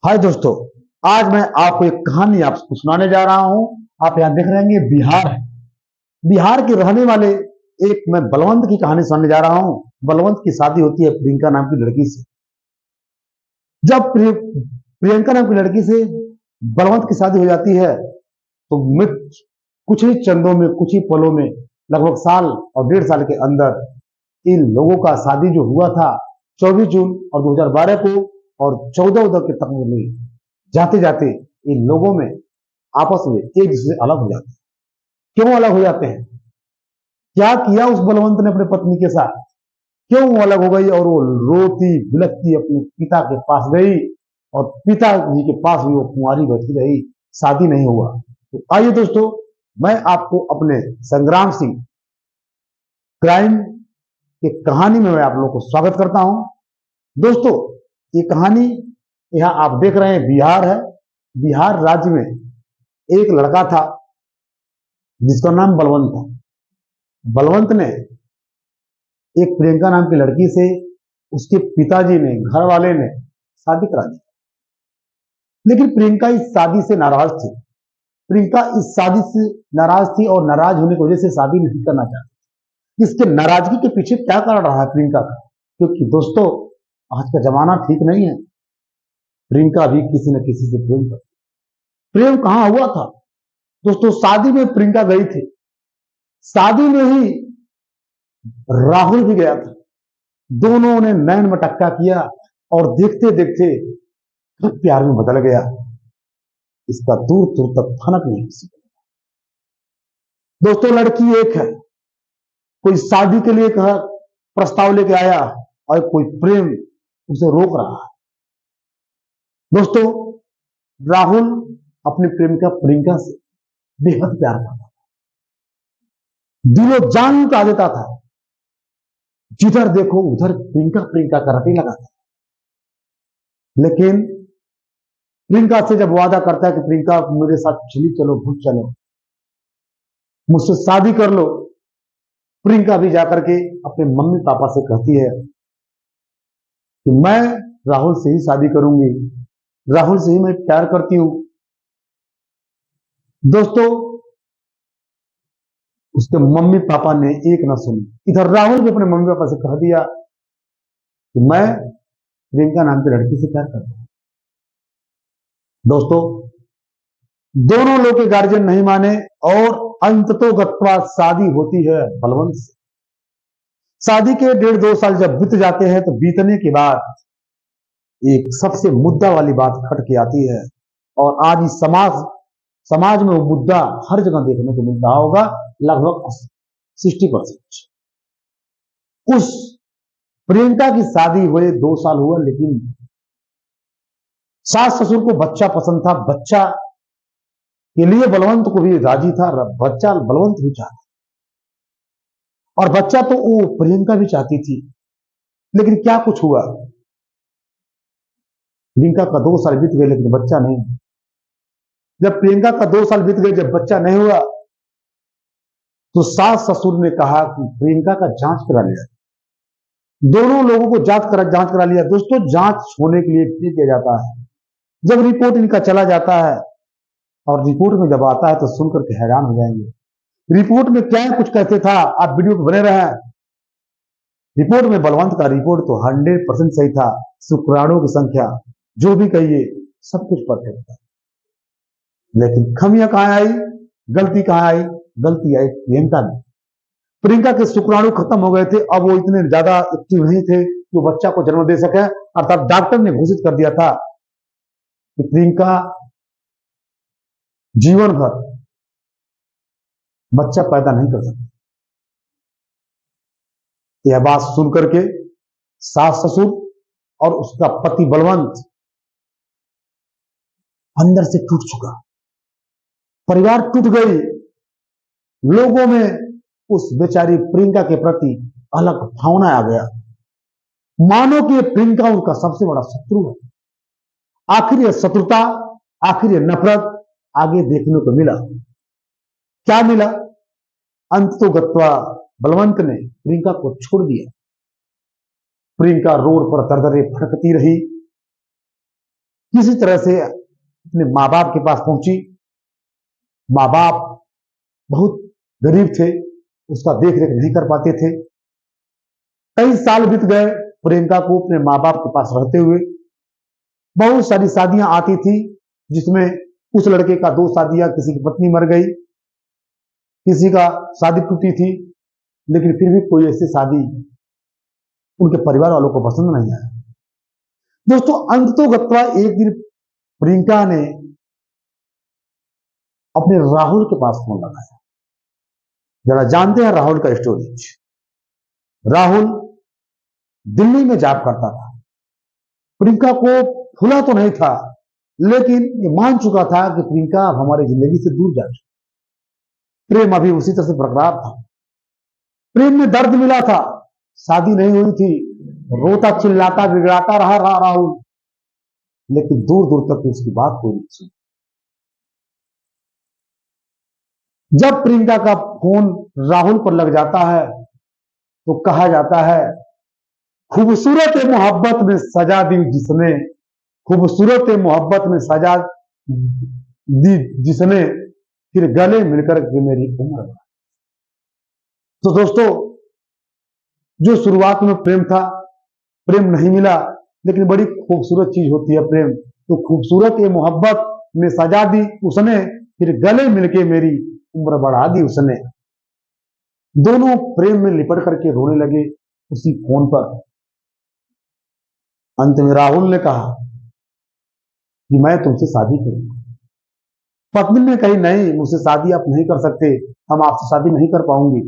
हाय दोस्तों, आज मैं आपको एक कहानी आपको सुनाने जा रहा हूं। आप यहां देख रहे हैं बिहार है। बिहार के रहने वाले एक मैं बलवंत की कहानी सुनाने जा रहा हूं। बलवंत की शादी होती है प्रियंका नाम की लड़की से। जब प्रियंका नाम की लड़की से बलवंत की शादी हो जाती है तो मित्र कुछ ही चंदों में, कुछ ही पलों में, लगभग साल और 1.5 साल के अंदर इन लोगों का शादी जो हुआ था 24 जून और 2012 को और 14 के तक में जाते जाते इन लोगों में आपस में एक दूसरे से अलग हो जाते हैं। क्यों अलग हो जाते हैं? क्या किया उस बलवंत ने अपने पत्नी के साथ? क्यों वो अलग हो गई और वो रोती बिलखती अपने पिता के पास गई और पिताजी के पास भी वो कुंवारी बैठी रही, शादी नहीं हुआ। तो आइए दोस्तों, मैं आपको अपने संग्राम सिंह क्राइम की कहानी में मैं आप लोगों को स्वागत करता हूं। दोस्तों, ये कहानी यहां आप देख रहे हैं बिहार है। बिहार राज्य में एक लड़का था जिसका नाम बलवंत था। बलवंत ने एक प्रियंका नाम की लड़की से उसके पिताजी ने, घर वाले ने शादी करा दी। लेकिन प्रियंका इस शादी से नाराज थी। प्रियंका इस शादी से नाराज थी और नाराज होने की वजह से शादी नहीं करना चाहती। इसके नाराजगी के पीछे क्या कारण रहा है प्रियंका का? क्योंकि दोस्तों, आज का जमाना ठीक नहीं है। प्रियंका भी किसी न किसी से प्रेम करती। प्रेम कहां हुआ था दोस्तों? शादी में प्रियंका गई थी। शादी में ही राहुल भी गया था। दोनों ने नैन मटक्का किया और देखते देखते प्यार में बदल गया। इसका दूर दूर तक भनक नहीं किसी को। दोस्तों, लड़की एक है, कोई शादी के लिए कहा प्रस्ताव लेके आया और कोई प्रेम उसे रोक रहा है। दोस्तों, राहुल अपनी प्रेमिका प्रियंका से बेहद प्यार करता था, दिलो जान लुटा देता था। जिधर देखो उधर प्रियंका प्रियंका करने लगा था। लेकिन प्रियंका से जब वादा करता है कि प्रियंका मेरे साथ चली चलो, घुट चलो, मुझसे शादी कर लो, प्रियंका भी जाकर के अपने मम्मी पापा से कहती है कि मैं राहुल से ही शादी करूंगी, राहुल से ही मैं प्यार करती हूं। दोस्तों, उसके मम्मी पापा ने एक ना सुनी। इधर राहुल भी अपने मम्मी पापा से कह दिया कि मैं प्रियंका नाम की लड़की से प्यार करता हूं। दोस्तों, दोनों लोग के गार्जियन नहीं माने और अंततोगत्वा शादी होती है बलवंत से। शादी के 1.5-2 साल जब बीत जाते हैं तो बीतने के बाद एक सबसे मुद्दा वाली बात खट के आती है और आज इस समाज समाज में वो मुद्दा हर जगह देखने को मिल रहा होगा, लगभग 60%। उस प्रियंका की शादी हुए 2 साल हुआ, लेकिन सास ससुर को बच्चा पसंद था। बच्चा के लिए बलवंत को भी राजी था, बच्चा बलवंत भी चाहता और बच्चा तो वो प्रियंका भी चाहती थी। लेकिन क्या कुछ हुआ, प्रियंका का 2 साल बीत गए लेकिन बच्चा नहीं। जब प्रियंका का 2 साल बीत गए, जब बच्चा नहीं हुआ तो सास ससुर ने कहा कि प्रियंका का जांच करा लिया। दोनों लोगों को जांच करा लिया। दोस्तों, जांच होने के लिए फ्री किया जाता है। जब रिपोर्ट इनका चला जाता है और रिपोर्ट में जब आता है तो सुनकर के हैरान हो जाएंगे। रिपोर्ट में क्या कुछ कहते था, आप वीडियो को बने रहे। रिपोर्ट में बलवंत का रिपोर्ट तो 100% सही था। शुक्राणु की संख्या जो भी कहिए सब कुछ परफेक्ट था। लेकिन खमियां कहां आई, गलती कहां आई? गलती आई प्रियंका में। प्रियंका के शुक्राणु खत्म हो गए थे। अब वो इतने ज्यादा एक्टिव नहीं थे कि वो बच्चा को जन्म दे सके। अर्थात डॉक्टर ने घोषित कर दिया था कि प्रियंका जीवन भर बच्चा पैदा नहीं कर सकती। यह बात सुनकर के सास ससुर और उसका पति बलवंत अंदर से टूट चुका। परिवार टूट गई। लोगों में उस बेचारी प्रियंका के प्रति अलग भावना आ गया, मानो कि प्रियंका उनका सबसे बड़ा शत्रु है। आखिर यह शत्रुता, आखिर यह नफरत आगे देखने को मिला। क्या मिला? अंततोगत्वा बलवंत ने प्रियंका को छोड़ दिया। प्रियंका रोड पर दरदरे भटकती रही। किसी तरह से अपने माँ बाप के पास पहुंची। माँ बाप बहुत गरीब थे, उसका देख रेख नहीं कर पाते थे। कई साल बीत गए प्रियंका को अपने माँ बाप के पास रहते हुए। बहुत सारी शादियां आती थी, जिसमें उस लड़के का 2 शादियां, किसी की पत्नी मर गई, किसी का शादी टूटी थी, लेकिन फिर भी कोई ऐसी शादी उनके परिवार वालों को पसंद नहीं आया। दोस्तों, अंततोगत्वा एक दिन प्रियंका ने अपने राहुल के पास फोन लगाया। जरा जानते हैं राहुल का स्टोरी। राहुल दिल्ली में जॉब करता था। प्रियंका को भूला तो नहीं था, लेकिन ये मान चुका था कि प्रियंका अब हमारी जिंदगी से दूर जा चुकी। प्रेम अभी उसी तरह से बरकरार था। प्रेम में दर्द मिला था, शादी नहीं हुई थी, रोता चिल्लाता बिगड़ाता रहा राहुल, लेकिन दूर दूर तक उसकी बात कोई नहीं सुनी। जब प्रियंका का फोन राहुल पर लग जाता है तो कहा जाता है, खूबसूरत मोहब्बत में सजा दी जिसने, खूबसूरत मोहब्बत में सजा दी जिसने, फिर गले मिलकर के मेरी उम्र। तो दोस्तों, जो शुरुआत में प्रेम था, प्रेम नहीं मिला, लेकिन बड़ी खूबसूरत चीज होती है प्रेम। तो खूबसूरत ये मोहब्बत में सजा दी उसने, फिर गले मिलके मेरी उम्र बढ़ा दी उसने। दोनों प्रेम में लिपट करके रोने लगे उसी फोन पर। अंत में राहुल ने कहा कि मैं तुमसे शादी करूंगा। पत्नी ने कही, नहीं, मुझसे शादी आप नहीं कर सकते, हम आपसे शादी नहीं कर पाऊंगी।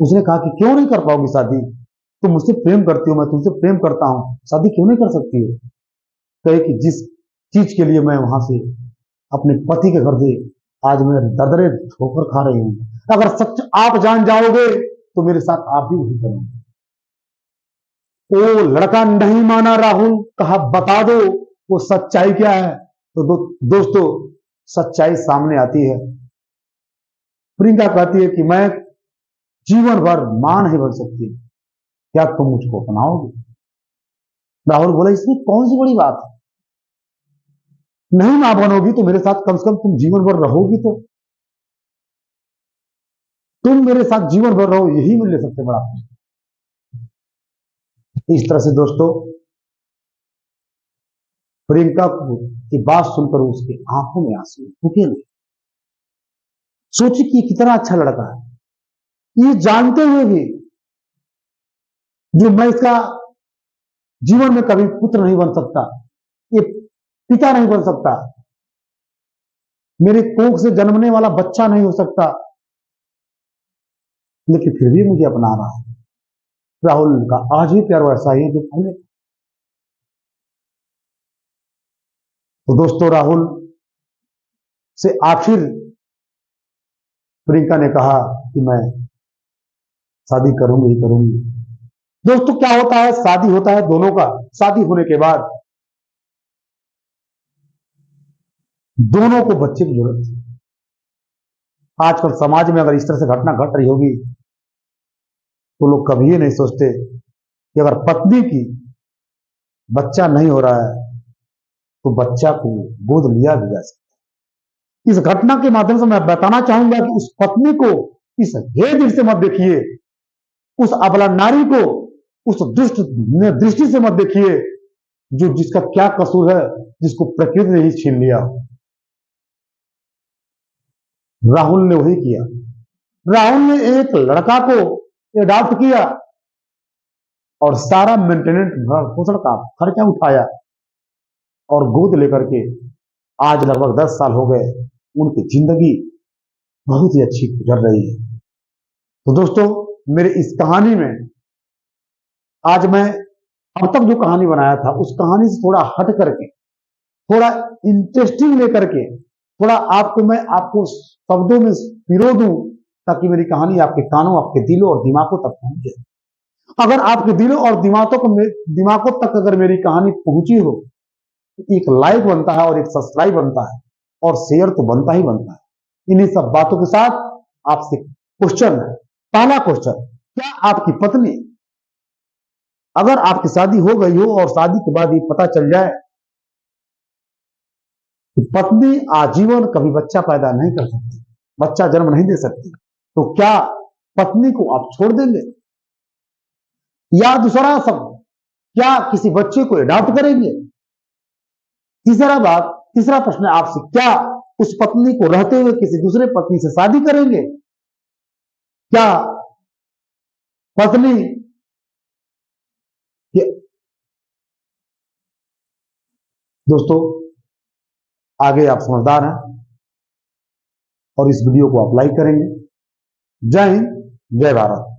उसने कहा कि क्यों नहीं कर पाओगी शादी? तुम मुझसे प्रेम करती हो, मैं तुमसे प्रेम करता हूं, शादी क्यों नहीं कर सकती हो? कहे कि जिस चीज के लिए मैं वहां से अपने पति के घर से आज मैं ददरे ठोकर खा रही हूं, अगर सच आप जान जाओगे तो मेरे साथ आप भी वही करोगे। वो लड़का नहीं माना राहुल, कहा बता दो वो सच्चाई क्या है। तो दोस्तों, सच्चाई सामने आती है। प्रियंका कहती है कि मैं जीवन भर मां नहीं बन सकती, क्या तुम मुझको अपनाओगे? राहुल बोला, इसमें कौन सी बड़ी बात है? नहीं मां बनोगी तो मेरे साथ कम से कम तुम जीवन भर रहोगी, तो तुम मेरे साथ जीवन भर रहो, यही मेरे लिए सबसे बड़ा। इस तरह से दोस्तों, प्रियंका की बात सुनकर उसकी आंखों में आंसू रुके नहीं। सोची कि कितना अच्छा लड़का है, ये जानते हुए भी जो मैं इसका जीवन में कभी पुत्र नहीं बन सकता, ये पिता नहीं बन सकता, मेरे कोख से जन्मने वाला बच्चा नहीं हो सकता, लेकिन फिर भी मुझे अपना रहा है। राहुल का आज ही प्यार वैसा ही जो पहले। तो दोस्तों, राहुल से आखिर प्रियंका ने कहा कि मैं शादी करूंगी ही करूंगी। दोस्तों, क्या होता है, शादी होता है दोनों का। शादी होने के बाद दोनों को बच्चे की जरूरत है। आजकल समाज में अगर इस तरह से घटना घट रही होगी तो लोग कभी ये नहीं सोचते कि अगर पत्नी की बच्चा नहीं हो रहा है तो बच्चा को गोद लिया भी जा सकता है। इस घटना के माध्यम से मैं बताना चाहूंगा कि उस पत्नी को इस हे दृष्टि से मत देखिए, उस अबला नारी को उस दुष्ट दृष्टि से मत देखिए जो जिसका क्या कसूर है, जिसको प्रकृति ने ही छीन लिया। राहुल ने वही किया। राहुल ने एक लड़का को अडॉप्ट किया और सारा मेंटेनेंस पोषण का खर्चा उठाया और गोद लेकर के आज लगभग 10 साल हो गए, उनकी जिंदगी बहुत ही अच्छी गुजर रही है। तो दोस्तों, मेरे इस कहानी में आज मैं अब तक जो कहानी बनाया था उस कहानी से थोड़ा हट करके, थोड़ा इंटरेस्टिंग लेकर के, थोड़ा मैं आपको शब्दों में पिरो दूं ताकि मेरी कहानी आपके कानों, आपके दिलों और दिमागों तक पहुंचे। अगर आपके दिलों और दिमागों तक अगर मेरी कहानी पहुंची हो तो एक लाइक बनता है और एक सब्सक्राइब बनता है और शेयर तो बनता ही बनता है। इन्हीं सब बातों के साथ आपसे क्वेश्चन है। पहला क्वेश्चन, क्या आपकी पत्नी, अगर आपकी शादी हो गई हो और शादी के बाद ये पता चल जाए कि पत्नी आजीवन कभी बच्चा पैदा नहीं कर सकती, बच्चा जन्म नहीं दे सकती, तो क्या पत्नी को आप छोड़ देंगे? या दूसरा शब्द, क्या किसी बच्चे को अडॉप्ट करेंगे? तीसरा प्रश्न आपसे, क्या उस पत्नी को रहते हुए किसी दूसरे पत्नी से शादी करेंगे? क्या पत्नी के दोस्तों आगे आप समझदार हैं और इस वीडियो को आप लाइक करेंगे। जय हिंद, जय भारत।